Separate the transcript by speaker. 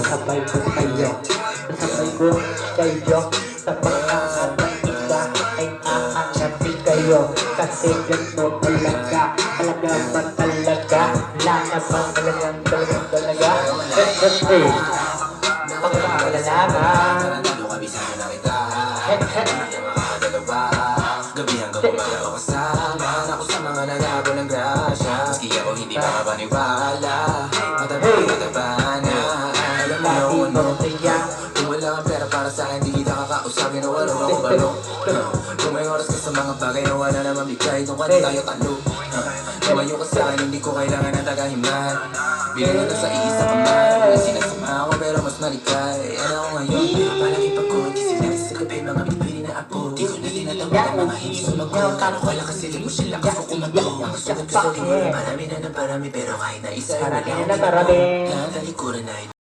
Speaker 1: Sabay ko kayo, sabay ko kayo. Sa pangangat ng iba ay aangatin kayo. Kasi ganito talaga, talaga ba talaga? Wala na bang talaga? Kasi pagkakalalaman.
Speaker 2: Gabi hanggang umaga ako kasama ako sa mga nagabo ng grasya. Maski ako hindi makapaniwala. Mataba na. Alam mo na kung ano. Kung wala kang pera para sa akin, di kita kakausapin o ano ako balo. Kung may oras ka sa mga bagay na wala naman bigay, doon ka na tayo talo. Lumayo ka sa akin, hindi ko kailangan ng tagahiman. Bilang na sa iisa ka man, sinasama ako pero mas malikay. Ano ako ngayon, pero palagi pagod. Gising natin sa gabi, mga binibili na apo. Di ko na tinatawagan, mga hindi sumagot. Kala ko wala kasi di mo sila kasi kumato. Ang sugat ko sa linggo, marami na ng parami, pero kahit na isa ay wala.
Speaker 1: Marami na ng parami.
Speaker 2: Lahat ang likuran na